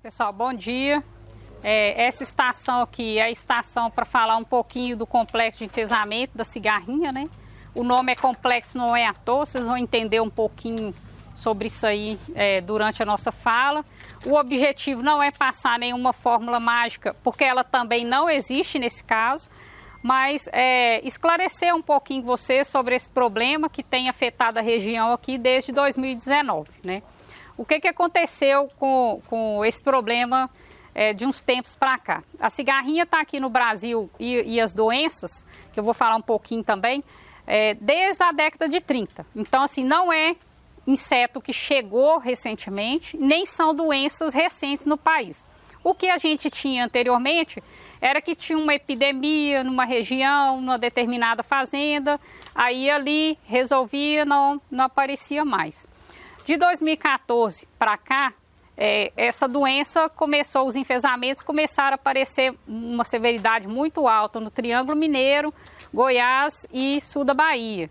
Pessoal, bom dia. Essa estação aqui é a estação para falar um pouquinho do complexo de enfesamento da cigarrinha, né? O nome é complexo, não é à toa, vocês vão entender um pouquinho sobre isso aí durante a nossa fala. O objetivo não é passar nenhuma fórmula mágica, porque ela também não existe nesse caso, mas esclarecer um pouquinho vocês sobre esse problema que tem afetado a região aqui desde 2019, né? O que aconteceu com esse problema de uns tempos para cá? A cigarrinha está aqui no Brasil e as doenças, que eu vou falar um pouquinho também, desde a década de 30. Então, assim, não é inseto que chegou recentemente, nem são doenças recentes no país. O que a gente tinha anteriormente era que tinha uma epidemia numa região, numa determinada fazenda, aí ali resolvia, não aparecia mais. De 2014 para cá, essa doença começou, os enfesamentos começaram a aparecer uma severidade muito alta no Triângulo Mineiro, Goiás e sul da Bahia.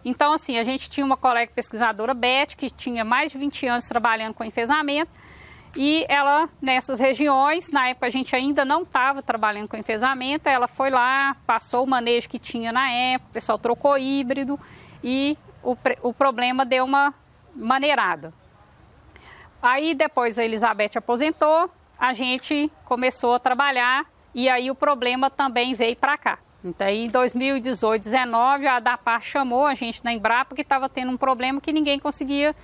Então, assim, a gente tinha uma colega pesquisadora, Beth, que tinha mais de 20 anos trabalhando com enfesamento, e ela, nessas regiões, na época a gente ainda não estava trabalhando com enfesamento, ela foi lá, passou o manejo que tinha na época, o pessoal trocou híbrido e o problema deu uma maneirada. Aí depois a Elizabeth aposentou, a gente começou a trabalhar e aí o problema também veio para cá. Então em 2018, 2019 a ADAPAR chamou a gente na Embrapa que estava tendo um problema que ninguém conseguia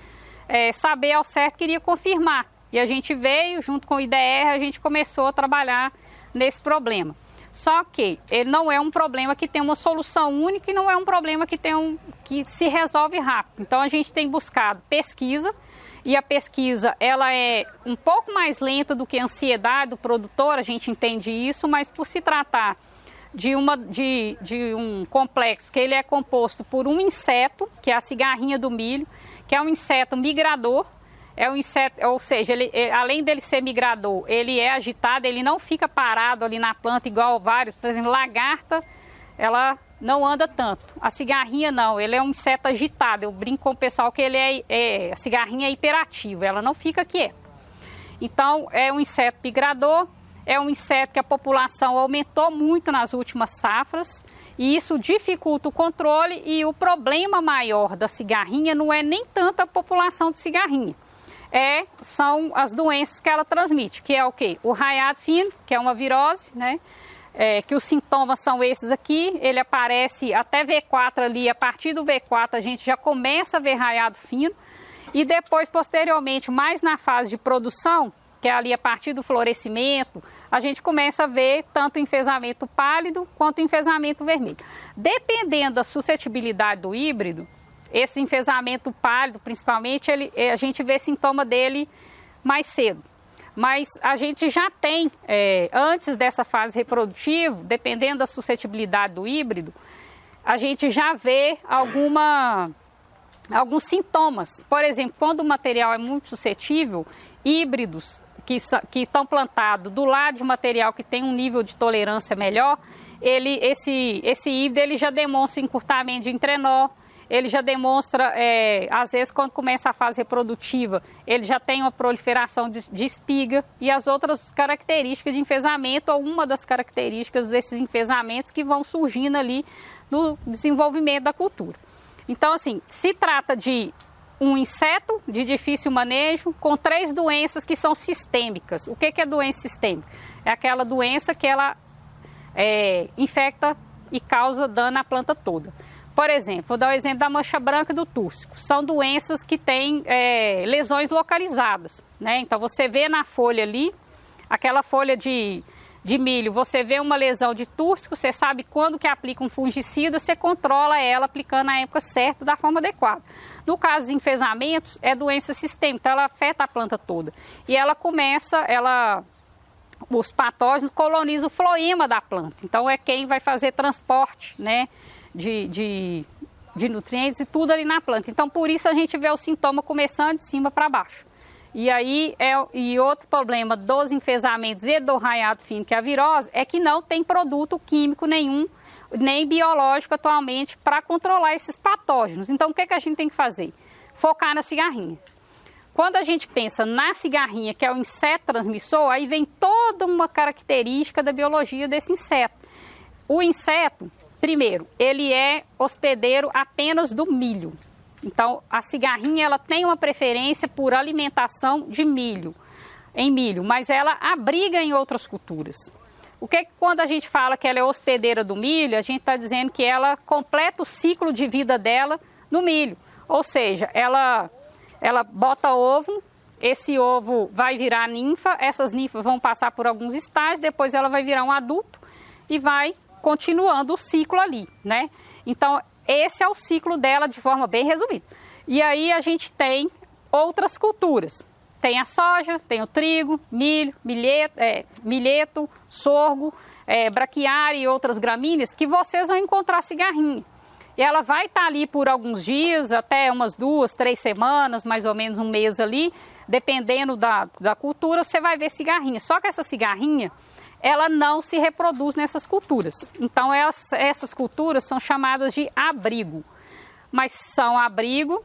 saber ao certo, queria confirmar. E a gente veio junto com o IDR, a gente começou a trabalhar nesse problema. Só que ele não é um problema que tem uma solução única e não é um problema que se resolve rápido. Então a gente tem buscado pesquisa e a pesquisa ela é um pouco mais lenta do que a ansiedade do produtor, a gente entende isso, mas por se tratar de um complexo que ele é composto por um inseto, que é a cigarrinha do milho, que é um inseto migrador. É um inseto, ou seja, além dele ser migrador, ele é agitado, ele não fica parado ali na planta igual vários, por exemplo, lagarta, ela não anda tanto. A cigarrinha não, ele é um inseto agitado, eu brinco com o pessoal que a cigarrinha é hiperativa, ela não fica quieta. Então, é um inseto migrador, é um inseto que a população aumentou muito nas últimas safras, e isso dificulta o controle, e o problema maior da cigarrinha não é nem tanto a população de cigarrinha. São as doenças que ela transmite, que é o quê? O raiado fino, que é uma virose, né? Que os sintomas são esses aqui, ele aparece até V4 ali, a partir do V4 a gente já começa a ver raiado fino, e depois, posteriormente, mais na fase de produção, que é ali a partir do florescimento, a gente começa a ver tanto enfesamento pálido quanto enfesamento vermelho. Dependendo da suscetibilidade do híbrido, esse enfesamento pálido, principalmente, a gente vê sintoma dele mais cedo. Mas a gente já tem, antes dessa fase reprodutiva, dependendo da suscetibilidade do híbrido, a gente já vê alguns sintomas. Por exemplo, quando o material é muito suscetível, híbridos que estão plantados do lado de material que tem um nível de tolerância melhor, esse híbrido ele já demonstra encurtamento de entrenó, ele já demonstra, às vezes, quando começa a fase reprodutiva, ele já tem uma proliferação de espiga e as outras características de enfesamento, ou uma das características desses enfesamentos que vão surgindo ali no desenvolvimento da cultura. Então, assim, se trata de um inseto de difícil manejo com 3 doenças que são sistêmicas. O que é doença sistêmica? É aquela doença que ela infecta e causa dano à planta toda. Por exemplo, vou dar o exemplo da mancha branca e do túrcico. São doenças que têm lesões localizadas, né? Então, você vê na folha ali, aquela folha de milho, você vê uma lesão de túrcico, você sabe quando que aplica um fungicida, você controla ela aplicando na época certa, da forma adequada. No caso dos enfesamentos, é doença sistêmica, então ela afeta a planta toda. E ela os patógenos colonizam o floema da planta. Então, é quem vai fazer transporte, né, de nutrientes e tudo ali na planta. Então, por isso a gente vê o sintoma começando de cima para baixo. E aí, outro problema dos enfesamentos e do raiado fino, que é a virose, é que não tem produto químico nenhum, nem biológico atualmente, para controlar esses patógenos. Então, o que a gente tem que fazer? Focar na cigarrinha. quando a gente pensa na cigarrinha, que é o inseto transmissor, aí vem toda uma característica da biologia desse inseto. O inseto, primeiro, ele é hospedeiro apenas do milho. Então, a cigarrinha ela tem uma preferência por alimentação de milho, em milho, mas ela abriga em outras culturas. O que quando a gente fala que ela é hospedeira do milho, a gente está dizendo que ela completa o ciclo de vida dela no milho. Ou seja, ela bota ovo, esse ovo vai virar ninfa, essas ninfas vão passar por alguns estágios, depois ela vai virar um adulto e vai continuando o ciclo ali, né? Então, esse é o ciclo dela de forma bem resumida. E aí a gente tem outras culturas. Tem a soja, tem o trigo, milho, milheto, sorgo, braquiária e outras gramíneas que vocês vão encontrar cigarrinha. E ela vai estar ali por alguns dias, até umas 2, 3 semanas, mais ou menos um mês ali, dependendo da cultura, você vai ver cigarrinha. Só que essa cigarrinha, ela não se reproduz nessas culturas. Então, essas culturas são chamadas de abrigo. Mas são abrigo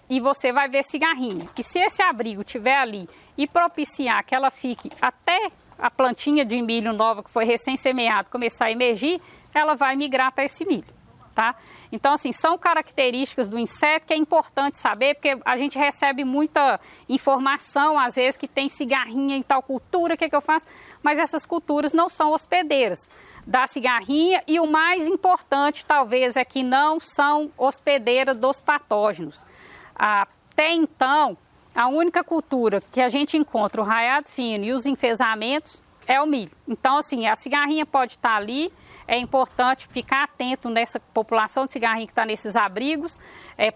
e você vai ver cigarrinha. E se esse abrigo estiver ali e propiciar que ela fique até a plantinha de milho nova que foi recém-semeada começar a emergir, ela vai migrar para esse milho, tá? Então, assim, são características do inseto que é importante saber, porque a gente recebe muita informação, às vezes, que tem cigarrinha em tal cultura, o que eu faço? Mas essas culturas não são hospedeiras da cigarrinha e o mais importante, talvez, é que não são hospedeiras dos patógenos. Até então, a única cultura que a gente encontra o raiado fino e os enfesamentos é o milho. Então, assim, a cigarrinha pode estar ali, é importante ficar atento nessa população de cigarrinha que está nesses abrigos,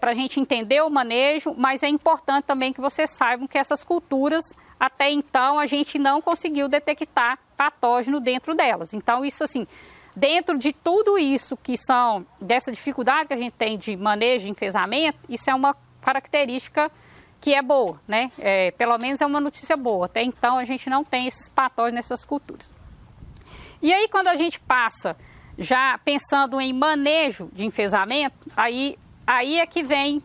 para a gente entender o manejo, mas é importante também que vocês saibam que essas culturas, até então, a gente não conseguiu detectar patógeno dentro delas. Então, isso assim, dentro de tudo isso que são, dessa dificuldade que a gente tem de manejo de enfesamento, isso é uma característica que é boa, né? Pelo menos é uma notícia boa. Até então, a gente não tem esses patógenos nessas culturas. E aí, quando a gente passa, já pensando em manejo de enfesamento, aí é que vem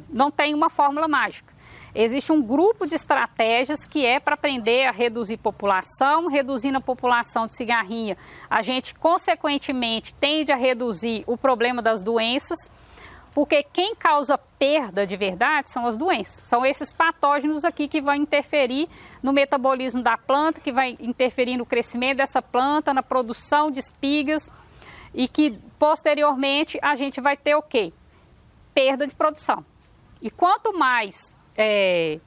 não tem uma fórmula mágica. Existe um grupo de estratégias que é para aprender a reduzir população. Reduzindo a população de cigarrinha, a gente, consequentemente, tende a reduzir o problema das doenças, porque quem causa perda de verdade são as doenças. São esses patógenos aqui que vão interferir no metabolismo da planta, que vai interferir no crescimento dessa planta, na produção de espigas e que, posteriormente, a gente vai ter o quê? Perda de produção. E quanto mais,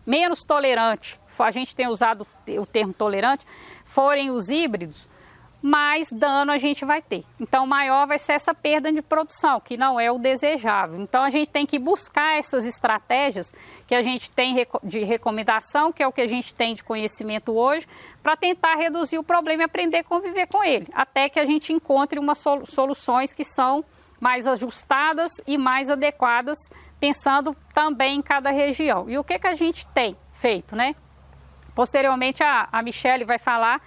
menos tolerante, a gente tem usado o termo tolerante, forem os híbridos, mais dano a gente vai ter. Então, maior vai ser essa perda de produção, que não é o desejável. Então, a gente tem que buscar essas estratégias que a gente tem de recomendação, que é o que a gente tem de conhecimento hoje, para tentar reduzir o problema e aprender a conviver com ele, até que a gente encontre umas soluções que são mais ajustadas e mais adequadas, pensando também em cada região. E o que a gente tem feito, né? Posteriormente, a Michele vai falar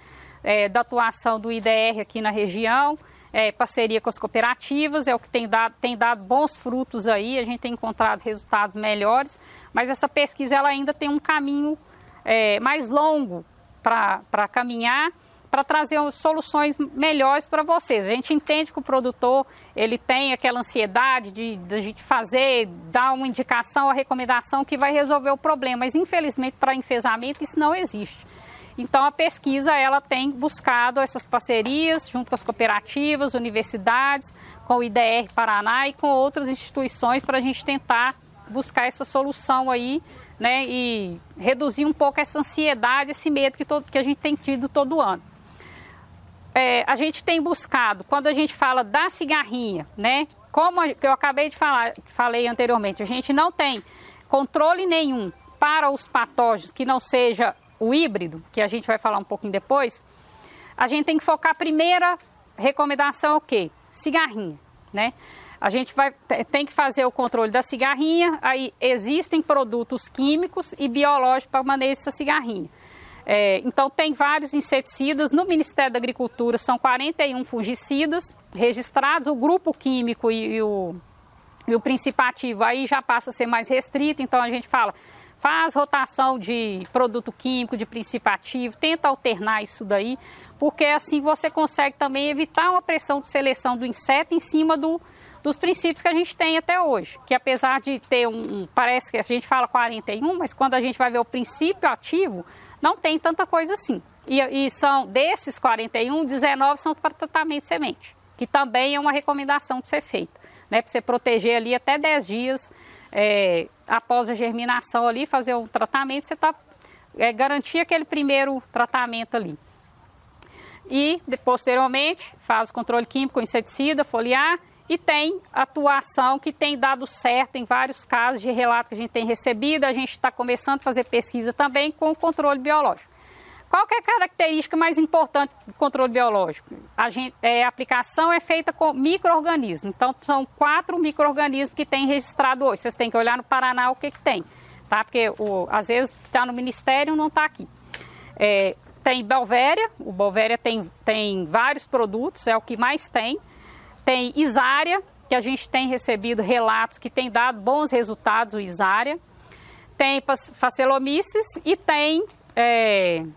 da atuação do IDR aqui na região, parceria com as cooperativas, é o que tem dado bons frutos aí, a gente tem encontrado resultados melhores, mas essa pesquisa ela ainda tem um caminho mais longo para caminhar, para trazer soluções melhores para vocês. A gente entende que o produtor ele tem aquela ansiedade de a gente dar uma indicação, a recomendação que vai resolver o problema, mas infelizmente para enfesamento isso não existe. Então, a pesquisa ela tem buscado essas parcerias junto com as cooperativas, universidades, com o IDR Paraná e com outras instituições para a gente tentar buscar essa solução aí, né, e reduzir um pouco essa ansiedade, esse medo que a gente tem tido todo ano. A gente tem buscado, quando a gente fala da cigarrinha, né, como eu acabei de falei anteriormente, a gente não tem controle nenhum para os patógenos que não seja o híbrido, que a gente vai falar um pouquinho depois. A gente tem que focar, a primeira recomendação é o quê? Cigarrinha, né? A gente tem que fazer o controle da cigarrinha, aí existem produtos químicos e biológicos para o manejo dessa cigarrinha. Então, tem vários inseticidas, no Ministério da Agricultura são 41 fungicidas registrados, o grupo químico e o princípio ativo aí já passa a ser mais restrito, então a gente fala faz rotação de produto químico, de princípio ativo, tenta alternar isso daí, porque assim você consegue também evitar uma pressão de seleção do inseto em cima dos princípios que a gente tem até hoje. Que apesar de ter parece que a gente fala 41, mas quando a gente vai ver o princípio ativo, não tem tanta coisa assim. E são desses 41, 19 são para tratamento de semente, que também é uma recomendação de ser feita, né? Para você proteger ali até 10 dias após a germinação ali, fazer um tratamento, você está garantir aquele primeiro tratamento ali. E posteriormente faz o controle químico com inseticida, foliar, e tem atuação que tem dado certo em vários casos de relato que a gente tem recebido. A gente está começando a fazer pesquisa também com o controle biológico. Qual que é a característica mais importante do controle biológico? A aplicação é feita com micro-organismos. Então, são 4 micro-organismos que tem registrado hoje. Vocês têm que olhar no Paraná o que tem, tá? Porque às vezes está no Ministério e não está aqui. Tem Bovéria, o Bovéria tem vários produtos, é o que mais tem. Tem Isária, que a gente tem recebido relatos que tem dado bons resultados, o Isária. Tem Phacelomices e tem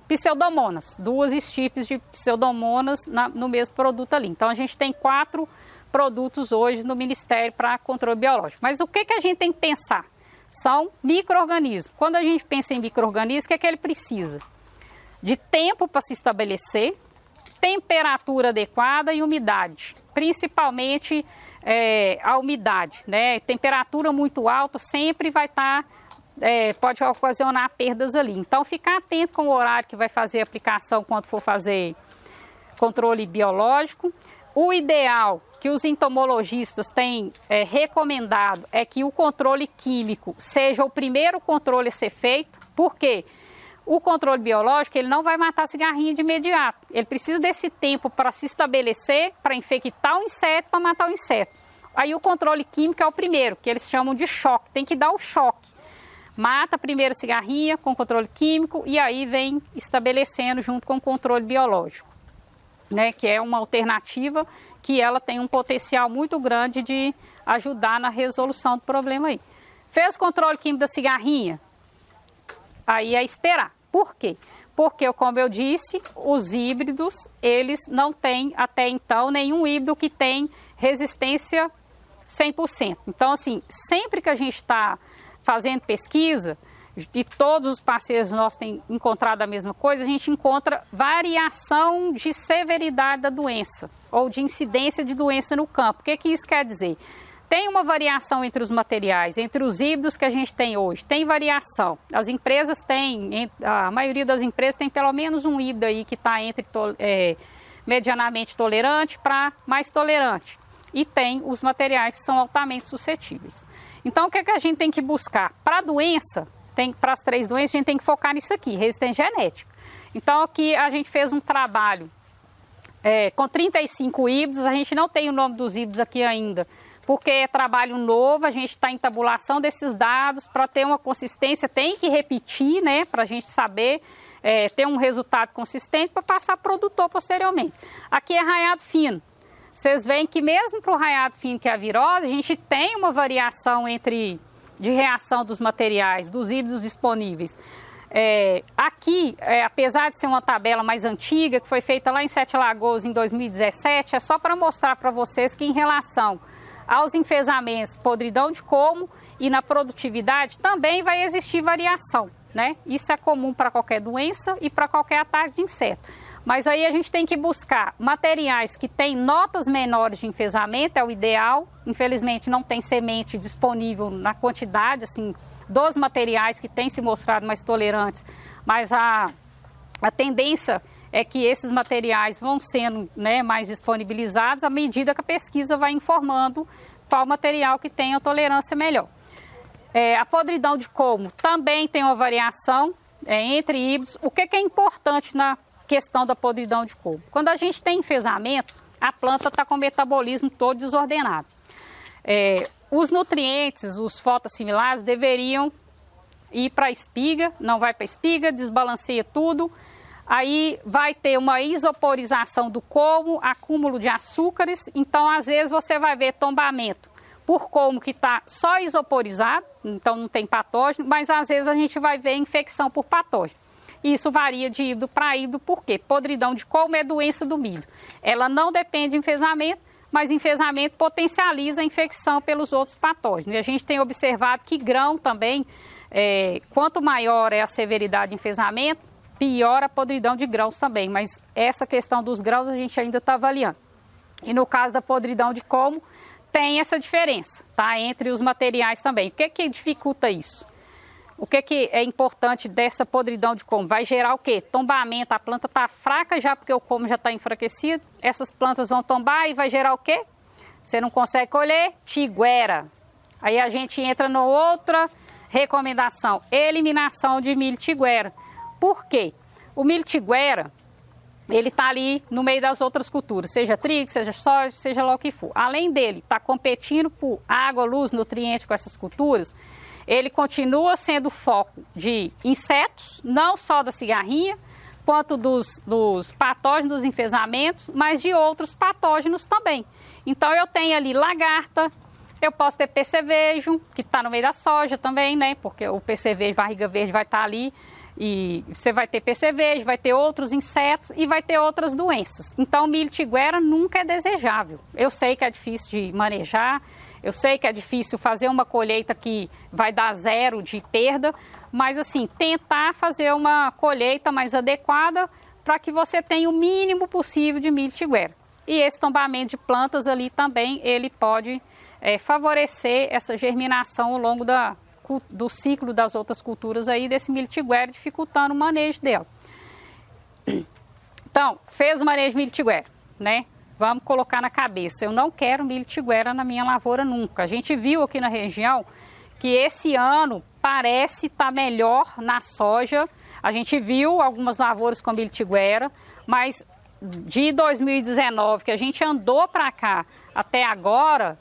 Pseudomonas, 2 estirpes de Pseudomonas no mesmo produto ali. Então a gente tem 4 produtos hoje no Ministério para controle biológico. Mas o que a gente tem que pensar? São micro-organismos. Quando a gente pensa em micro-organismos, o que é que ele precisa? De tempo para se estabelecer, temperatura adequada e umidade, principalmente a umidade, né? Temperatura muito alta sempre vai estar pode ocasionar perdas ali. Então, ficar atento com o horário que vai fazer a aplicação quando for fazer controle biológico. O ideal que os entomologistas têm recomendado é que o controle químico seja o primeiro controle a ser feito, porque o controle biológico ele não vai matar a cigarrinha de imediato. Ele precisa desse tempo para se estabelecer, para infectar o inseto, para matar o inseto. Aí o controle químico é o primeiro, que eles chamam de choque. Tem que dar o choque. Mata primeiro a cigarrinha com controle químico e aí vem estabelecendo junto com o controle biológico, né? Que é uma alternativa que ela tem um potencial muito grande de ajudar na resolução do problema aí. Fez o controle químico da cigarrinha? Aí é esperar. Por quê? Porque, como eu disse, os híbridos, eles não têm até então nenhum híbrido que tem resistência 100%. Então, assim, sempre que a gente está fazendo pesquisa, e todos os parceiros nossos têm encontrado a mesma coisa, a gente encontra variação de severidade da doença, ou de incidência de doença no campo. O que isso quer dizer? Tem uma variação entre os materiais, entre os híbridos que a gente tem hoje, tem variação. As empresas têm, a maioria das empresas tem pelo menos um híbrido aí que está entre medianamente tolerante para mais tolerante. E tem os materiais que são altamente suscetíveis. Então, o que a gente tem que buscar? Para a doença, para as 3 doenças, a gente tem que focar nisso aqui, resistência genética. Então, aqui a gente fez um trabalho com 35 híbridos, a gente não tem o nome dos híbridos aqui ainda, porque é trabalho novo, a gente está em tabulação desses dados, para ter uma consistência, tem que repetir, né, para a gente saber, ter um resultado consistente para passar para o produtor posteriormente. Aqui é raiado fino. Vocês veem que mesmo para o raiado fino, que é a virose, a gente tem uma variação de reação dos materiais, dos híbridos disponíveis. Aqui, apesar de ser uma tabela mais antiga, que foi feita lá em Sete Lagoas em 2017, é só para mostrar para vocês que em relação aos enfesamentos, podridão de colmo e na produtividade, também vai existir variação, né? Isso é comum para qualquer doença e para qualquer ataque de inseto. Mas aí a gente tem que buscar materiais que têm notas menores de enfesamento, é o ideal. Infelizmente não tem semente disponível na quantidade, assim, dos materiais que têm se mostrado mais tolerantes. Mas a tendência é que esses materiais vão sendo, né, mais disponibilizados à medida que a pesquisa vai informando qual material que tem a tolerância melhor. A podridão de colmo também tem uma variação entre híbridos. O que é importante na questão da podridão de colmo? Quando a gente tem enfesamento, a planta está com o metabolismo todo desordenado. Os nutrientes, os fotoassimilados, deveriam ir para a espiga, não vai para a espiga, desbalanceia tudo. Aí vai ter uma isoporização do colmo, acúmulo de açúcares, então às vezes você vai ver tombamento por como que está só isoporizado, então não tem patógeno, mas às vezes a gente vai ver infecção por patógeno. Isso varia de híbrido para híbrido, por quê? Podridão de colmo é doença do milho. Ela não depende de enfesamento, mas enfesamento potencializa a infecção pelos outros patógenos. E a gente tem observado que grão também, quanto maior é a severidade de enfesamento, pior a podridão de grãos também. Mas essa questão dos grãos a gente ainda está avaliando. E no caso da podridão de colmo, tem essa diferença, tá? Entre os materiais também. O que dificulta isso? O que é importante dessa podridão de colmo? Vai gerar o quê? Tombamento. A planta está fraca já porque o colmo já está enfraquecido. Essas plantas vão tombar e vai gerar o quê? Você não consegue colher? Tiguera. Aí a gente entra na outra recomendação. Eliminação de milho tiguera. Por quê? O milho tiguera, ele está ali no meio das outras culturas, seja trigo, seja soja, seja lá o que for. Além dele estar competindo por água, luz, nutrientes com essas culturas, ele continua sendo foco de insetos, não só da cigarrinha, quanto dos patógenos dos enfesamentos, mas de outros patógenos também. Então eu tenho ali lagarta, eu posso ter percevejo, que está no meio da soja também, né? Porque o percevejo, barriga verde, vai estar ali. E você vai ter percevejo, vai ter outros insetos e vai ter outras doenças. Então, o milho tiguera nunca é desejável. Eu sei que é difícil de manejar, eu sei que é difícil fazer uma colheita que vai dar 0 de perda, mas assim, tentar fazer uma colheita mais adequada para que você tenha o mínimo possível de milho tiguera. E esse tombamento de plantas ali também, ele pode favorecer essa germinação ao longo do ciclo das outras culturas aí desse milho tiguera, dificultando o manejo dela. Então, fez o manejo de milho tiguera, né? Vamos colocar na cabeça, eu não quero milho tiguera na minha lavoura nunca. A gente viu aqui na região que esse ano parece estar melhor na soja. A gente viu algumas lavouras com milho tiguera, mas de 2019, que a gente andou para cá até agora,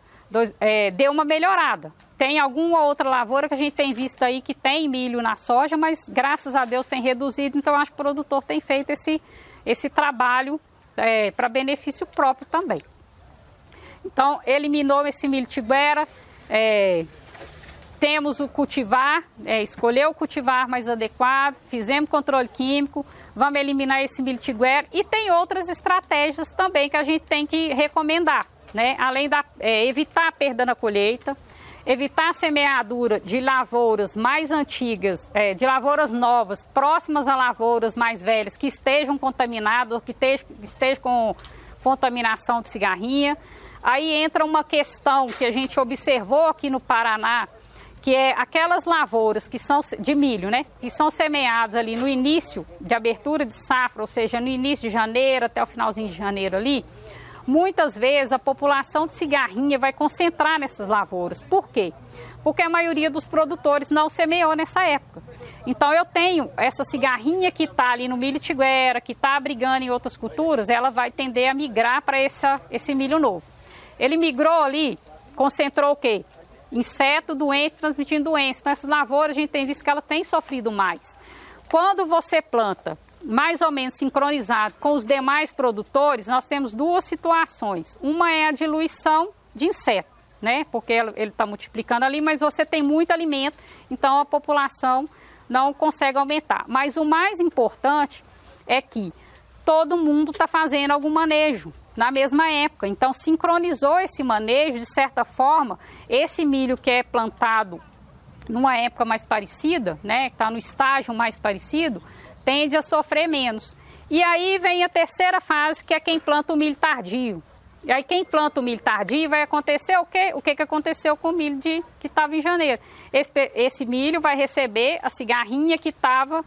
deu uma melhorada. Tem alguma outra lavoura que a gente tem visto aí que tem milho na soja, mas graças a Deus tem reduzido, então acho que o produtor tem feito esse trabalho para benefício próprio também. Então, eliminou esse milho tiguera, temos o cultivar, escolheu o cultivar mais adequado, fizemos controle químico, vamos eliminar esse milho tiguera e tem outras estratégias também que a gente tem que recomendar, né? Além da evitar a perda na colheita, evitar a semeadura de lavouras mais antigas, de lavouras novas, próximas a lavouras mais velhas, que estejam contaminadas, que estejam com contaminação de cigarrinha. Aí entra uma questão que a gente observou aqui no Paraná, que é aquelas lavouras que são de milho, né? Que são semeadas ali no início de abertura de safra, ou seja, no início de janeiro até o finalzinho de janeiro ali. Muitas vezes a população de cigarrinha vai concentrar nessas lavouras. Por quê? Porque a maioria dos produtores não semeou nessa época. Então eu tenho essa cigarrinha que está ali no milho tiguera, que está abrigando em outras culturas, ela vai tender a migrar para esse milho novo. Ele migrou ali, concentrou o quê? Inseto doente transmitindo doença. Nessas lavouras a gente tem visto que ela tem sofrido mais. Quando você planta mais ou menos sincronizado com os demais produtores, nós temos duas situações. Uma é a diluição de inseto, né? Porque ele está multiplicando ali, mas você tem muito alimento, então a população não consegue aumentar. Mas o mais importante é que todo mundo está fazendo algum manejo na mesma época. Então sincronizou esse manejo, de certa forma, esse milho que é plantado numa época mais parecida, né? Que está no estágio mais parecido, tende a sofrer menos. E aí vem a terceira fase, que é quem planta o milho tardio. E aí quem planta o milho tardio vai acontecer o quê? O que aconteceu com o milho que estava em janeiro? Esse milho vai receber a cigarrinha que estava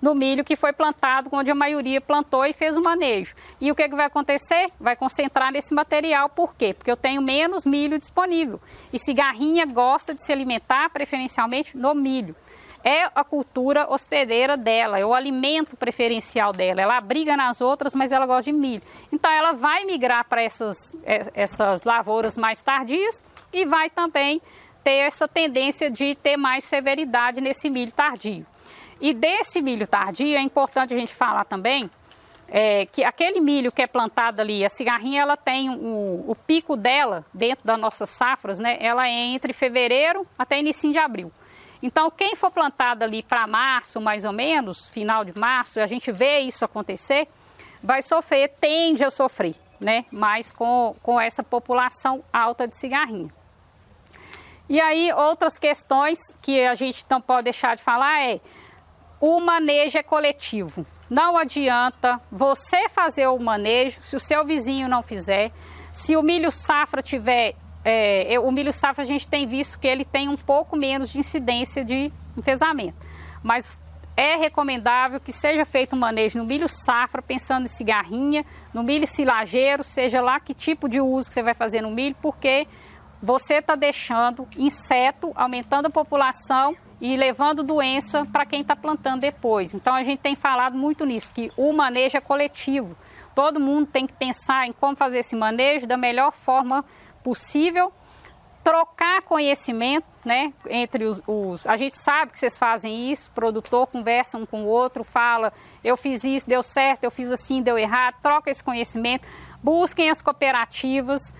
no milho que foi plantado, onde a maioria plantou e fez o manejo. E o que vai acontecer? Vai concentrar nesse material. Por quê? Porque eu tenho menos milho disponível. E cigarrinha gosta de se alimentar preferencialmente no milho. É a cultura hospedeira dela, é o alimento preferencial dela. Ela abriga nas outras, mas ela gosta de milho. Então ela vai migrar para essas lavouras mais tardias e vai também ter essa tendência de ter mais severidade nesse milho tardio. E desse milho tardio é importante a gente falar também que aquele milho que é plantado ali, a cigarrinha, ela tem o pico dela, dentro das nossas safras, né? Ela é entre fevereiro até início de abril. Então, quem for plantado ali para março, mais ou menos, final de março, a gente vê isso acontecer, vai sofrer, tende a sofrer, né? Mas com essa população alta de cigarrinha. E aí, outras questões que a gente não pode deixar de falar o manejo é coletivo. Não adianta você fazer o manejo se o seu vizinho não fizer. Se o milho safra tiver... o milho safra a gente tem visto que ele tem um pouco menos de incidência de enfesamento. Mas é recomendável que seja feito um manejo no milho safra, pensando em cigarrinha, no milho silageiro, seja lá que tipo de uso que você vai fazer no milho, porque você está deixando inseto, aumentando a população e levando doença para quem está plantando depois. Então a gente tem falado muito nisso, que o manejo é coletivo. Todo mundo tem que pensar em como fazer esse manejo da melhor forma possível, trocar conhecimento, né, entre a gente sabe que vocês fazem isso, o produtor conversa um com o outro, fala, eu fiz isso, deu certo, eu fiz assim, deu errado, troca esse conhecimento. Busquem as cooperativas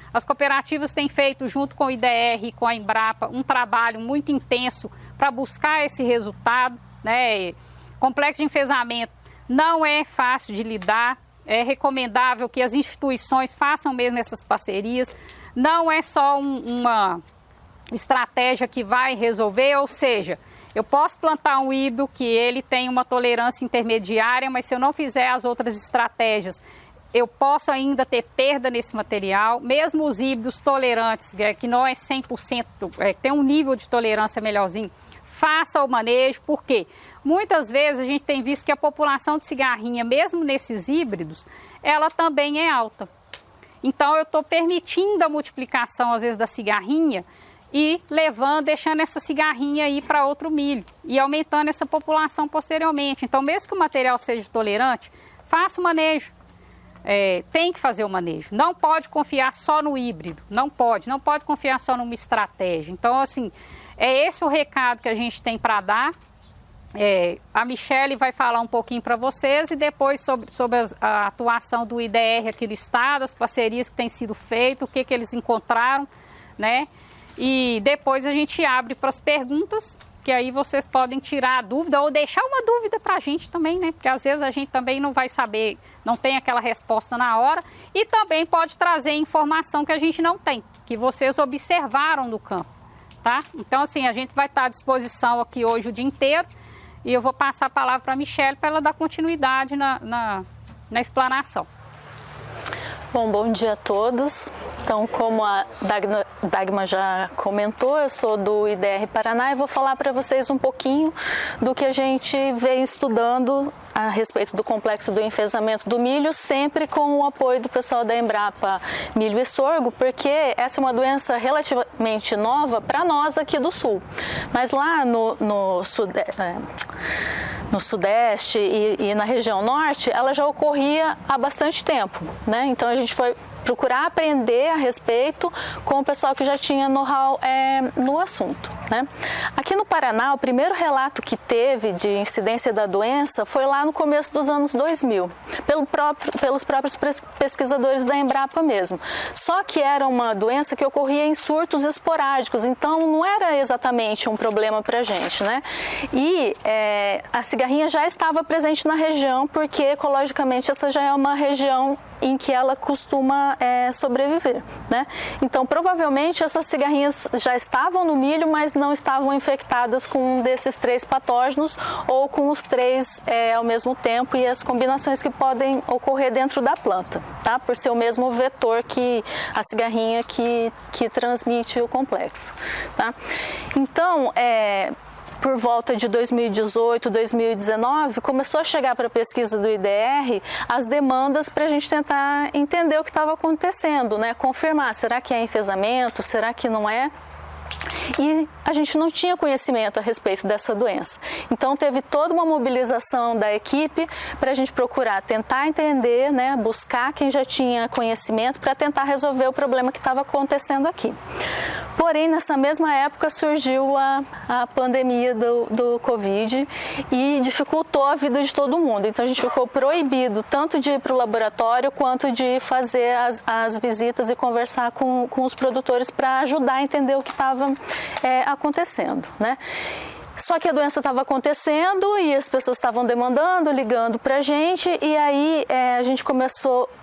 têm feito junto com o IDR e com a Embrapa um trabalho muito intenso para buscar esse resultado, né? Complexo de enfesamento não é fácil de lidar, é recomendável que as instituições façam mesmo essas parcerias, não é só uma estratégia que vai resolver, ou seja, eu posso plantar um híbrido que ele tem uma tolerância intermediária, mas se eu não fizer as outras estratégias, eu posso ainda ter perda nesse material, mesmo os híbridos tolerantes, que não é 100%, tem um nível de tolerância melhorzinho, faça o manejo, porque muitas vezes a gente tem visto que a população de cigarrinha, mesmo nesses híbridos, ela também é alta. Então eu estou permitindo a multiplicação, às vezes, da cigarrinha e deixando essa cigarrinha aí para outro milho e aumentando essa população posteriormente. Então, mesmo que o material seja tolerante, faça o manejo. Tem que fazer o manejo, não pode confiar só no híbrido, não pode confiar só numa estratégia. Então, assim, é esse o recado que a gente tem para dar. A Michele vai falar um pouquinho para vocês e depois sobre a atuação do IDR aqui no estado, as parcerias que têm sido feitas, o que eles encontraram, né? E depois a gente abre para as perguntas, que aí vocês podem tirar a dúvida ou deixar uma dúvida para a gente também, né? Porque às vezes a gente também não vai saber, não tem aquela resposta na hora, e também pode trazer informação que a gente não tem, que vocês observaram no campo, tá? Então, assim, a gente vai estar à disposição aqui hoje o dia inteiro e eu vou passar a palavra para a Michele para ela dar continuidade na explanação. Bom dia a todos. Então, como a Dagmar já comentou, eu sou do IDR Paraná e vou falar para vocês um pouquinho do que a gente vem estudando a respeito do complexo do enfesamento do milho, sempre com o apoio do pessoal da Embrapa Milho e Sorgo, porque essa é uma doença relativamente nova para nós aqui do Sul. Mas lá no Sudeste e na região Norte, ela já ocorria há bastante tempo, né? Então a gente foi procurar aprender a respeito com o pessoal que já tinha know-how no assunto, né? Aqui no Paraná, o primeiro relato que teve de incidência da doença foi lá no começo dos anos 2000, pelos próprios pesquisadores da Embrapa mesmo. Só que era uma doença que ocorria em surtos esporádicos, então não era exatamente um problema para a gente, né? E a cigarrinha já estava presente na região, porque ecologicamente essa já é uma região em que ela costuma sobreviver, né? Então, provavelmente essas cigarrinhas já estavam no milho, mas não estavam infectadas com um desses 3 patógenos ou com os 3 ao mesmo tempo, e as combinações que podem ocorrer dentro da planta, tá? Por ser o mesmo vetor que a cigarrinha que transmite o complexo, tá? Então, por volta de 2018, 2019, começou a chegar para a pesquisa do IDR as demandas para a gente tentar entender o que estava acontecendo, né? Confirmar, será que é enfesamento, será que não é? E a gente não tinha conhecimento a respeito dessa doença. Então teve toda uma mobilização da equipe para a gente procurar tentar entender, né, buscar quem já tinha conhecimento para tentar resolver o problema que estava acontecendo aqui. Porém, nessa mesma época surgiu a pandemia do Covid e dificultou a vida de todo mundo. Então a gente ficou proibido tanto de ir para o laboratório quanto de fazer as visitas e conversar com os produtores para ajudar a entender o que estava acontecendo, né? Só que a doença estava acontecendo e as pessoas estavam demandando, ligando para a gente, e aí a gente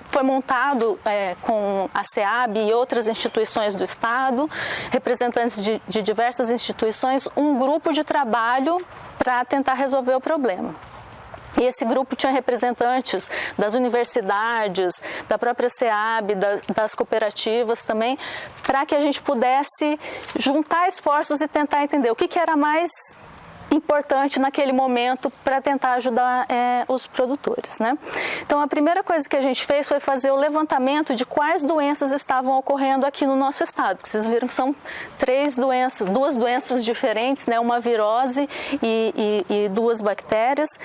foi montado com a SEAB e outras instituições do Estado, representantes de diversas instituições, um grupo de trabalho para tentar resolver o problema. E esse grupo tinha representantes das universidades, da própria SEAB, das cooperativas também, para que a gente pudesse juntar esforços e tentar entender o que era mais importante naquele momento para tentar ajudar os produtores, né? Então a primeira coisa que a gente fez foi fazer o levantamento de quais doenças estavam ocorrendo aqui no nosso estado. Vocês viram que são duas doenças diferentes, né? Uma virose e duas bactérias,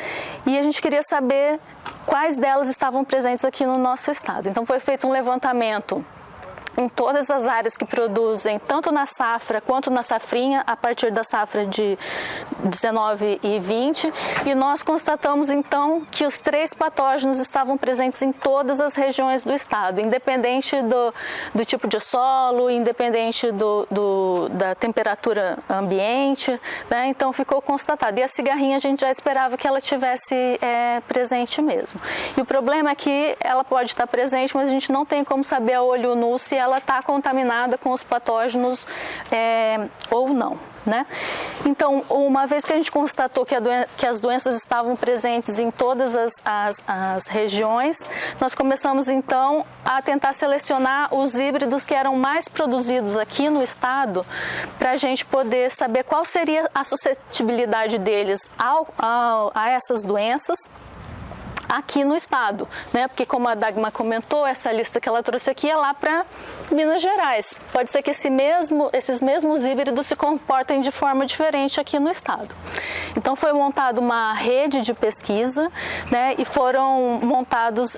e a gente queria saber quais delas estavam presentes aqui no nosso estado. Então foi feito um levantamento em todas as áreas que produzem, tanto na safra quanto na safrinha, a partir da safra de 19 e 20, e nós constatamos então que os 3 patógenos estavam presentes em todas as regiões do estado, independente do tipo de solo, independente da temperatura ambiente, né? Então ficou constatado. E a cigarrinha a gente já esperava que ela tivesse presente mesmo. E o problema é que ela pode estar presente, mas a gente não tem como saber a olho nu se ela está contaminada com os patógenos ou não, né? Então, uma vez que a gente constatou que as doenças estavam presentes em todas as regiões, nós começamos então a tentar selecionar os híbridos que eram mais produzidos aqui no estado, para a gente poder saber qual seria a suscetibilidade deles a essas doenças aqui no estado, né? Porque como a Dagmar comentou, essa lista que ela trouxe aqui é lá para Minas Gerais. Pode ser que esses mesmos híbridos se comportem de forma diferente aqui no estado. Então foi montada uma rede de pesquisa, né? E foram montados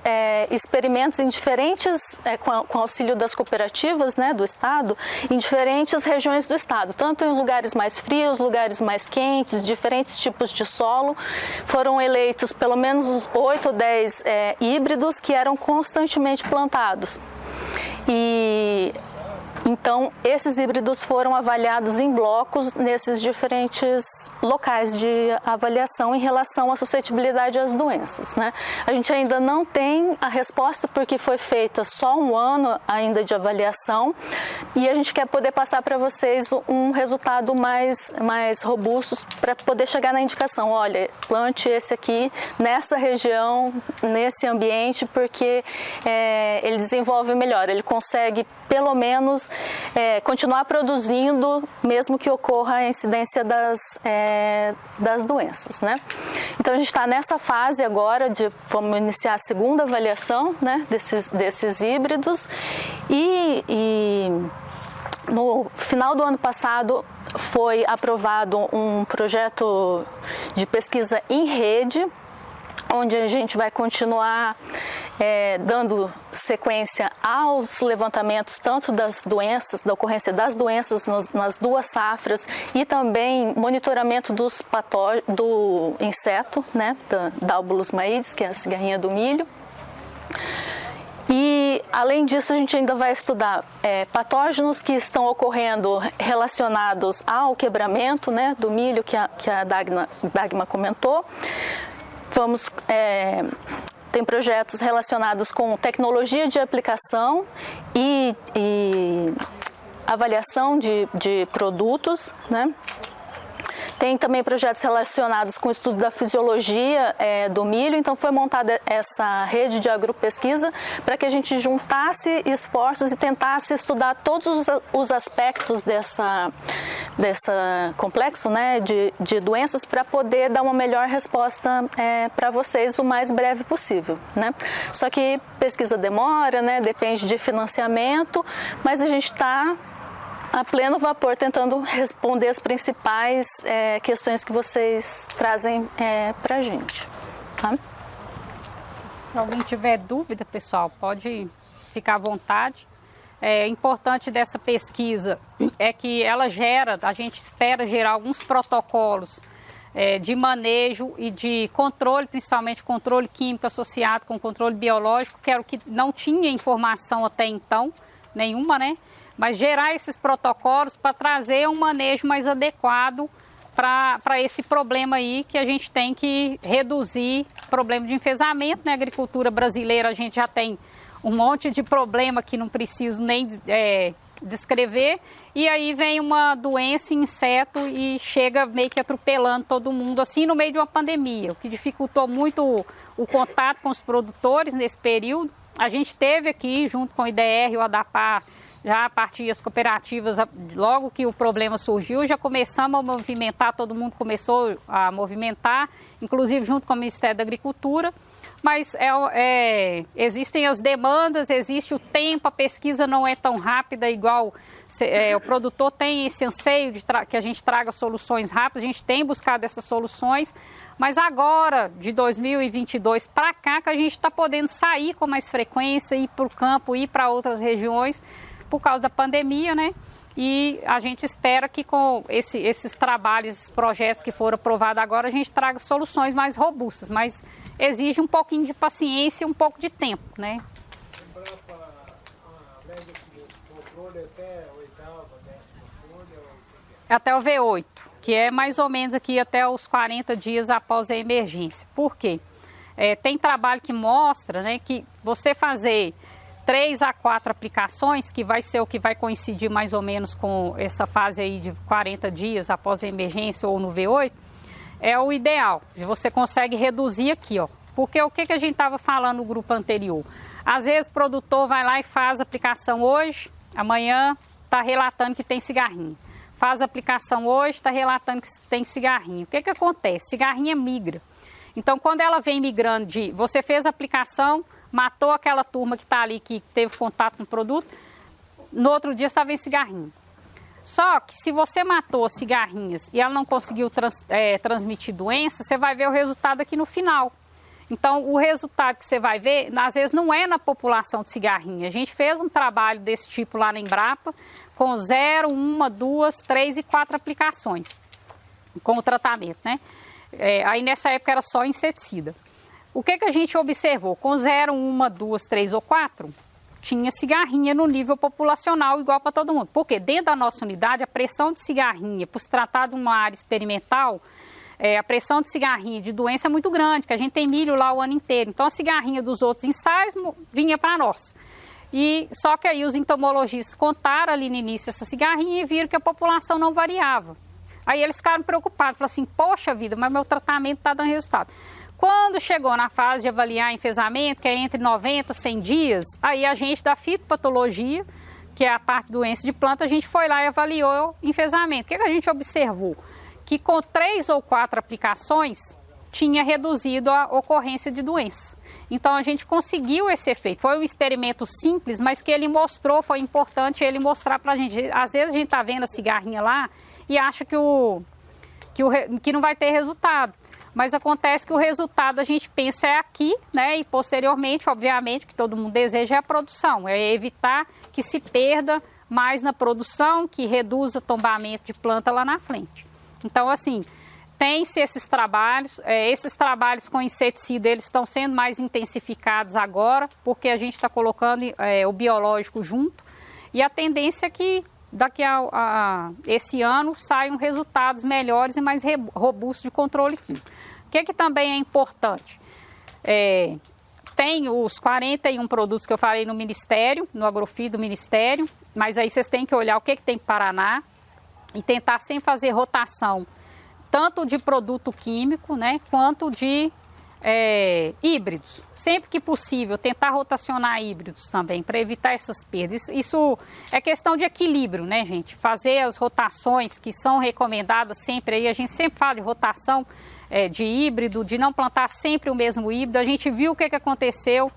experimentos em diferentes, com auxílio das cooperativas, né, do estado, em diferentes regiões do estado, tanto em lugares mais frios, lugares mais quentes, diferentes tipos de solo. Foram eleitos pelo menos os 8 ou 10 híbridos que eram constantemente plantados. E então esses híbridos foram avaliados em blocos nesses diferentes locais de avaliação em relação à suscetibilidade às doenças, né? A gente ainda não tem a resposta porque foi feita só um ano ainda de avaliação, e a gente quer poder passar para vocês um resultado mais robusto para poder chegar na indicação. Olha, plante esse aqui nessa região, nesse ambiente, porque ele desenvolve melhor, ele consegue pelo menos continuar produzindo, mesmo que ocorra a incidência das doenças, né? Então a gente está nessa fase agora vamos iniciar a segunda avaliação, né, desses híbridos, e no final do ano passado foi aprovado um projeto de pesquisa em rede, onde a gente vai continuar dando sequência aos levantamentos tanto das doenças, da ocorrência das doenças nas duas safras, e também monitoramento do inseto, né, da Albulus maídes, que é a cigarrinha do milho. E, além disso, a gente ainda vai estudar patógenos que estão ocorrendo relacionados ao quebramento, né, do milho, que a Dagmar comentou. Tem projetos relacionados com tecnologia de aplicação e avaliação de produtos, né? Tem também projetos relacionados com o estudo da fisiologia do milho. Então foi montada essa rede de agropesquisa para que a gente juntasse esforços e tentasse estudar todos os aspectos dessa complexo, né, de doenças, para poder dar uma melhor resposta para vocês o mais breve possível, né? Só que pesquisa demora, né, depende de financiamento, mas a gente está A pleno vapor, tentando responder as principais questões que vocês trazem para a gente. Tá? Se alguém tiver dúvida, pessoal, pode ficar à vontade. É importante dessa pesquisa é que ela a gente espera gerar alguns protocolos de manejo e de controle, principalmente controle químico associado com controle biológico, que era o que não tinha informação até então, nenhuma, né? Mas gerar esses protocolos para trazer um manejo mais adequado para esse problema aí que a gente tem que reduzir, problema de enfesamento. Na agricultura brasileira a gente já tem um monte de problema que não preciso nem descrever, e aí vem uma doença, inseto, e chega meio que atropelando todo mundo, assim, no meio de uma pandemia, o que dificultou muito o contato com os produtores nesse período. A gente teve aqui, junto com o IDR e o ADAPAR, já a partir das cooperativas, logo que o problema surgiu, já começamos a movimentar, todo mundo começou a movimentar, inclusive junto com o Ministério da Agricultura, mas existem as demandas, existe o tempo, a pesquisa não é tão rápida igual o produtor tem esse anseio de que a gente traga soluções rápidas, a gente tem buscado essas soluções, mas agora, de 2022 para cá, que a gente está podendo sair com mais frequência, ir para o campo, ir para outras regiões, por causa da pandemia, né? E a gente espera que com esses trabalhos, esses projetos que foram aprovados agora, a gente traga soluções mais robustas, mas exige um pouquinho de paciência e um pouco de tempo, né? Até o V8, que é mais ou menos aqui até os 40 dias após a emergência. Por quê? Tem trabalho que mostra, né, que você fazer 3 a 4 aplicações, que vai ser o que vai coincidir mais ou menos com essa fase aí de 40 dias após a emergência ou no V8, é o ideal. Você consegue reduzir aqui, ó. Porque o que a gente estava falando no grupo anterior? Às vezes o produtor vai lá e faz a aplicação hoje, amanhã está relatando que tem cigarrinho. Faz a aplicação hoje, está relatando que tem cigarrinho. O que acontece? Cigarrinha migra. Então, quando ela vem migrando você fez a aplicação, matou aquela turma que está ali, que teve contato com o produto, no outro dia estava em cigarrinho. Só que se você matou as cigarrinhas e ela não conseguiu transmitir doença, você vai ver o resultado aqui no final. Então, o resultado que você vai ver, às vezes não é na população de cigarrinha. A gente fez um trabalho desse tipo lá na Embrapa, com 0, 1, 2, 3 e 4 aplicações, com o tratamento, né? Aí nessa época era só inseticida. O que a gente observou? Com 0, 1, 2, 3 ou 4, tinha cigarrinha no nível populacional igual para todo mundo. Porque dentro da nossa unidade, a pressão de cigarrinha, por se tratar de uma área experimental, a pressão de cigarrinha de doença é muito grande, porque a gente tem milho lá o ano inteiro. Então a cigarrinha dos outros ensaios vinha para nós. Só que aí os entomologistas contaram ali no início essa cigarrinha e viram que a população não variava. Aí eles ficaram preocupados, falaram assim, poxa vida, mas meu tratamento está dando resultado. Quando chegou na fase de avaliar enfesamento, que é entre 90 e 100 dias, aí a gente da fitopatologia, que é a parte de doença de planta, a gente foi lá e avaliou o enfesamento. O que a gente observou? Que com 3 ou 4 aplicações tinha reduzido a ocorrência de doença. Então a gente conseguiu esse efeito. Foi um experimento simples, mas que ele mostrou, foi importante ele mostrar para a gente. Às vezes a gente está vendo a cigarrinha lá e acha que não vai ter resultado. Mas acontece que o resultado a gente pensa é aqui, né? E posteriormente, obviamente, que todo mundo deseja é a produção. É evitar que se perda mais na produção, que reduza tombamento de planta lá na frente. Então, assim, tem-se esses trabalhos com inseticida, eles estão sendo mais intensificados agora, porque a gente está colocando o biológico junto, e a tendência é que daqui a esse ano saiam resultados melhores e mais robustos de controle químico. O que também é importante? Tem os 41 produtos que eu falei no Ministério, no Agrofis do Ministério, mas aí vocês têm que olhar o que tem em Paraná e tentar sempre fazer rotação, tanto de produto químico, né, quanto de híbridos. Sempre que possível, tentar rotacionar híbridos também, para evitar essas perdas. Isso é questão de equilíbrio, né, gente? Fazer as rotações que são recomendadas sempre aí, a gente sempre fala de rotação de híbrido, de não plantar sempre o mesmo híbrido. A gente viu o que aconteceu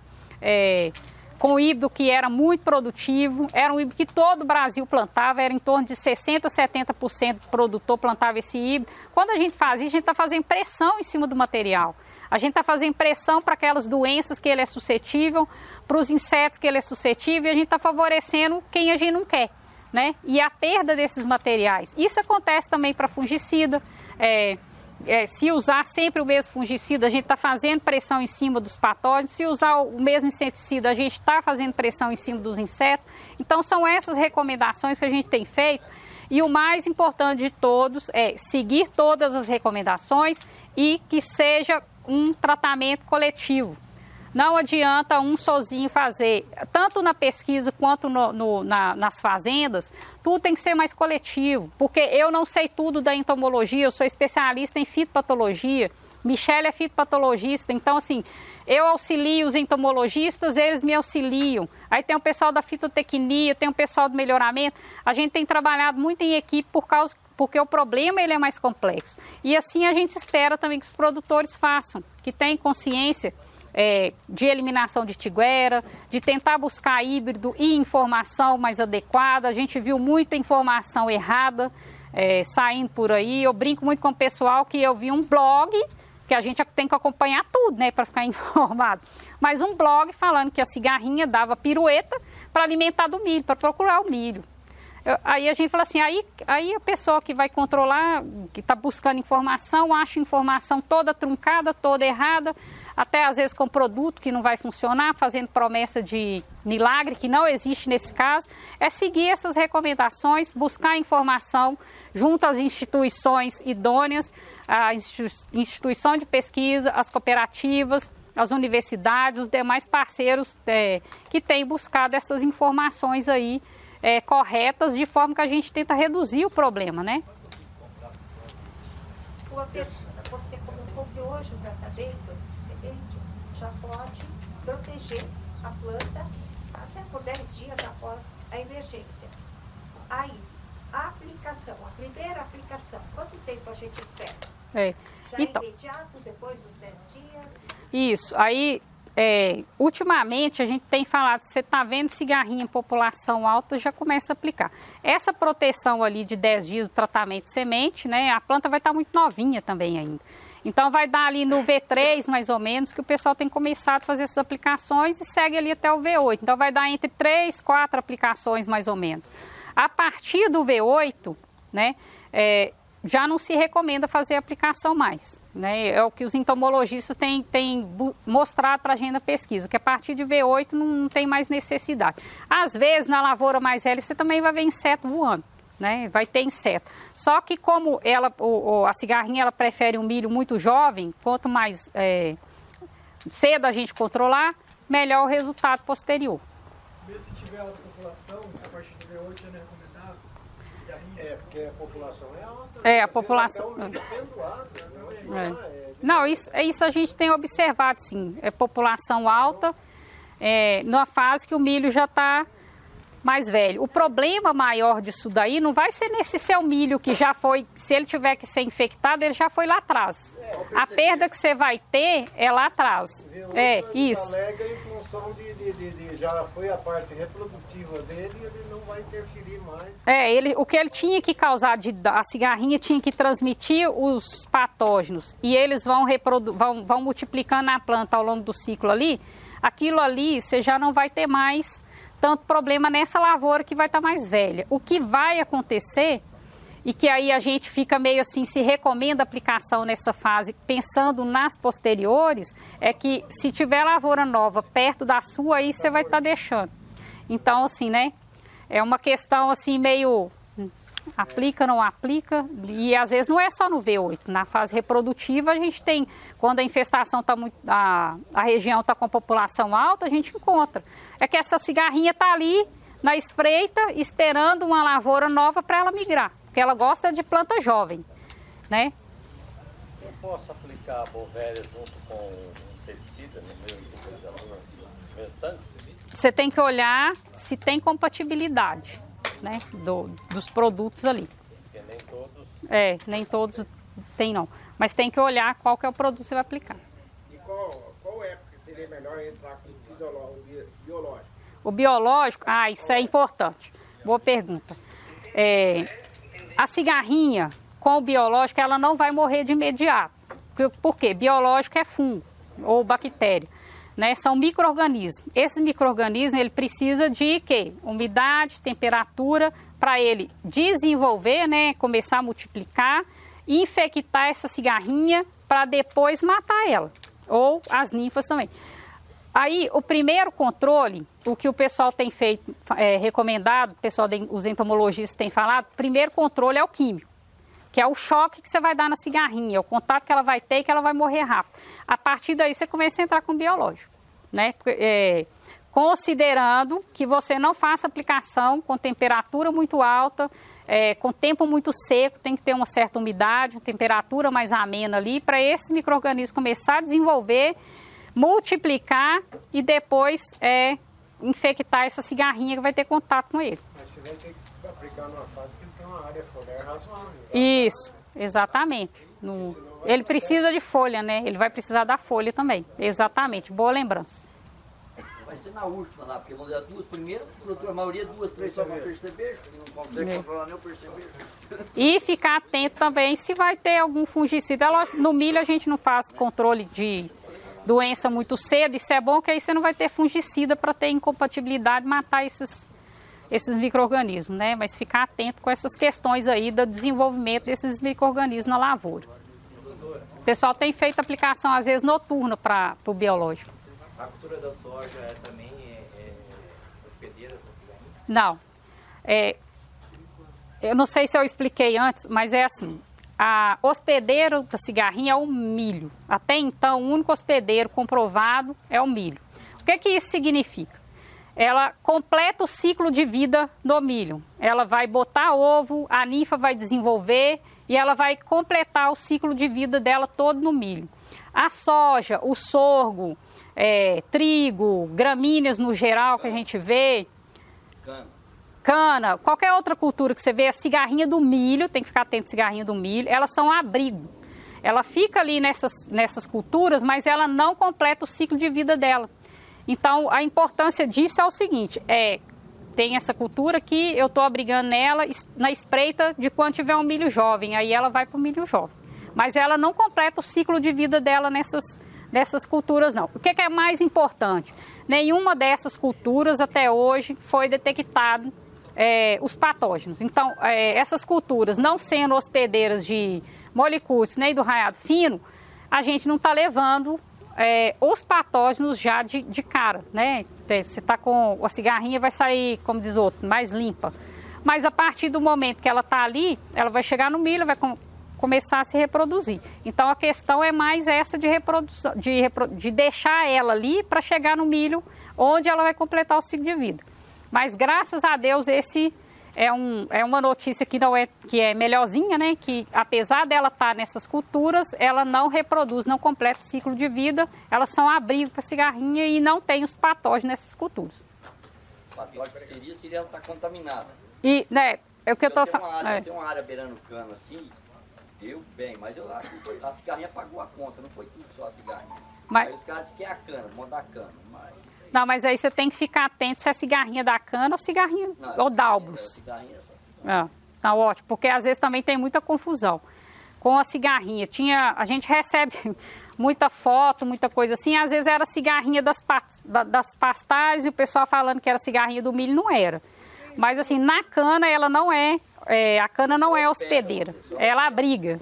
com um híbrido que era muito produtivo, era um híbrido que todo o Brasil plantava, era em torno de 60%, 70% do produtor plantava esse híbrido. Quando a gente faz isso, a gente está fazendo pressão em cima do material. A gente está fazendo pressão para aquelas doenças que ele é suscetível, para os insetos que ele é suscetível, e a gente está favorecendo quem a gente não quer, né? E a perda desses materiais. Isso acontece também para fungicida. Se usar sempre o mesmo fungicida, a gente está fazendo pressão em cima dos patógenos. Se usar o mesmo inseticida, a gente está fazendo pressão em cima dos insetos. Então, são essas recomendações que a gente tem feito. E o mais importante de todos é seguir todas as recomendações e que seja um tratamento coletivo. Não adianta um sozinho fazer, tanto na pesquisa quanto nas fazendas, tudo tem que ser mais coletivo, porque eu não sei tudo da entomologia, eu sou especialista em fitopatologia, Michele é fitopatologista, então assim, eu auxilio os entomologistas, eles me auxiliam. Aí tem o pessoal da fitotecnia, tem o pessoal do melhoramento, a gente tem trabalhado muito em equipe porque o problema ele é mais complexo. E assim a gente espera também que os produtores façam, que tenham consciência de eliminação de tiguera, de tentar buscar híbrido e informação mais adequada. A gente viu muita informação errada saindo por aí. Eu brinco muito com o pessoal que eu vi um blog, que a gente tem que acompanhar tudo, né, para ficar informado. Mas um blog falando que a cigarrinha dava pirueta para alimentar do milho, para procurar o milho. Aí a gente fala assim, aí a pessoa que vai controlar, que está buscando informação, acha informação toda truncada, toda errada, até às vezes com produto que não vai funcionar, fazendo promessa de milagre, que não existe nesse caso. É seguir essas recomendações, buscar informação junto às instituições idôneas, a instituição de pesquisa, as cooperativas, as universidades, os demais parceiros que têm buscado essas informações aí corretas, de forma que a gente tenta reduzir o problema, né? Você comentou que hoje o tratamento de semente já pode proteger a planta até por 10 dias após a emergência. Aí, a aplicação, a primeira aplicação, quanto tempo a gente espera? Já então, imediato, depois dos 10 dias? Isso, aí ultimamente a gente tem falado, você está vendo cigarrinha em população alta, já começa a aplicar. Essa proteção ali de 10 dias do tratamento de semente, né, a planta vai estar muito novinha também ainda. Então vai dar ali no V3 mais ou menos, que o pessoal tem começado a fazer essas aplicações e segue ali até o V8. Então vai dar entre 3, 4 aplicações mais ou menos. A partir do V8, né, já não se recomenda fazer aplicação mais, né? É o que os entomologistas têm mostrado para a gente na pesquisa, que a partir de V8 não tem mais necessidade. Às vezes, na lavoura mais velha, você também vai ver inseto voando, né? Vai ter inseto. Só que como a cigarrinha ela prefere um milho muito jovem, quanto mais cedo a gente controlar, melhor o resultado posterior. Mesmo se tiver alta população, a partir de V8 já não é recomendável? Porque a população é alta. A população. Não, isso a gente tem observado, sim. É população alta, numa fase que o milho já está mais velho. O problema maior disso daí não vai ser nesse seu milho que já foi, se ele tiver que ser infectado, ele já foi lá atrás. A perda que você vai ter é lá atrás. Isso. Alega em função de já foi a parte reprodutiva dele, ele não vai interferir mais. O que ele tinha que causar, a cigarrinha tinha que transmitir os patógenos e eles vão multiplicando na planta ao longo do ciclo ali, aquilo ali você já não vai ter mais tanto problema nessa lavoura que vai estar mais velha. O que vai acontecer, e que aí a gente fica meio assim, se recomenda a aplicação nessa fase, pensando nas posteriores, é que se tiver lavoura nova perto da sua, aí você vai estar deixando. Então, assim, né, é uma questão assim meio aplica, não aplica, e às vezes não é só no V8, na fase reprodutiva a gente tem, quando a infestação está muito, a região está com a população alta, a gente encontra. É que essa cigarrinha está ali na espreita, esperando uma lavoura nova para ela migrar, porque ela gosta de planta jovem, né? Eu posso aplicar a bovéria junto com um inseticida no meu pulverizador, no meu tanque? Você tem que olhar se tem compatibilidade, né, dos produtos ali. Porque nem todos... nem todos tem não. Mas tem que olhar qual que é o produto que você vai aplicar. E qual época seria melhor entrar com o biológico? O biológico, isso é importante. Boa pergunta. A cigarrinha com o biológico, ela não vai morrer de imediato. Por quê? Biológico é fungo ou bactéria, né? São micro-organismos. Esses micro-organismos, ele precisa de quê? Umidade, temperatura, para ele desenvolver, né? Começar a multiplicar, infectar essa cigarrinha para depois matar ela. Ou as ninfas também. Aí, o primeiro controle, o que o pessoal tem feito, recomendado, o pessoal, os entomologistas têm falado, o primeiro controle é o químico, que é o choque que você vai dar na cigarrinha, o contato que ela vai ter e que ela vai morrer rápido. A partir daí, você começa a entrar com o biológico, né? Considerando que você não faça aplicação com temperatura muito alta, com tempo muito seco, tem que ter uma certa umidade, uma temperatura mais amena ali, para esse micro-organismo começar a desenvolver, multiplicar e depois infectar essa cigarrinha que vai ter contato com ele. Mas você vai ter que aplicar numa fase que ele tem uma área foliar razoável. Isso, exatamente. Ele precisa de folha, né? Ele vai precisar da folha também. Exatamente, boa lembrança. Vai ser na última lá, porque vão dar as duas primeiras, a maioria 2, 3 só vão perceber, que não consegue controlar nem o perceber. E ficar atento também se vai ter algum fungicida. No milho a gente não faz controle de doença muito cedo, isso é bom que aí você não vai ter fungicida para ter incompatibilidade e matar esses micro-organismos, né? Mas ficar atento com essas questões aí do desenvolvimento desses micro-organismos na lavoura. O pessoal tem feito aplicação às vezes noturna para o biológico. A cultura da soja também é hospedeira da cigarrinha? Não. Eu não sei se eu expliquei antes, mas é assim. A hospedeiro da cigarrinha é o milho. Até então, o único hospedeiro comprovado é o milho. O que isso significa? Ela completa o ciclo de vida do milho. Ela vai botar ovo, a ninfa vai desenvolver e ela vai completar o ciclo de vida dela todo no milho. A soja, o sorgo, trigo, gramíneas no geral que a gente vê, cana, qualquer outra cultura que você vê, a cigarrinha do milho, tem que ficar atento à cigarrinha do milho, elas são abrigo. Ela fica ali nessas culturas, mas ela não completa o ciclo de vida dela. Então, a importância disso é o seguinte, tem essa cultura que eu estou abrigando nela na espreita de quando tiver um milho jovem, aí ela vai para o milho jovem. Mas ela não completa o ciclo de vida dela nessas culturas, não. O que é mais importante? Nenhuma dessas culturas até hoje foi detectado os patógenos. Então, essas culturas, não sendo hospedeiras de molicúceos nem do raiado fino, a gente não está levando os patógenos já de cara, né? Você está com a cigarrinha, vai sair, como diz outro, mais limpa. Mas a partir do momento que ela está ali, ela vai chegar no milho, vai começar a se reproduzir. Então, a questão é mais essa de reprodução, de deixar ela ali para chegar no milho, onde ela vai completar o ciclo de vida. Mas, graças a Deus, esse é uma notícia que é melhorzinha, né? Que, apesar dela estar nessas culturas, ela não reproduz, não completa o ciclo de vida. Elas são abrigo para cigarrinha e não tem os patógenos nessas culturas. O patógeno que seria ela estar contaminada. E, né, é o que eu estou falando. Tem uma área beirando cano assim, deu bem, mas eu acho que a cigarrinha pagou a conta, não foi tudo só a cigarrinha. Mas os caras dizem que é a cana, manda a cana, mas... Não, mas aí você tem que ficar atento se é cigarrinha da cana ou cigarrinha ou dálbros. Tá ótimo, porque às vezes também tem muita confusão com a cigarrinha. A gente recebe muita foto, muita coisa assim, às vezes era cigarrinha das pastagens e o pessoal falando que era cigarrinha do milho, não era. Mas assim, na cana ela não a cana não é hospedeira, ela abriga.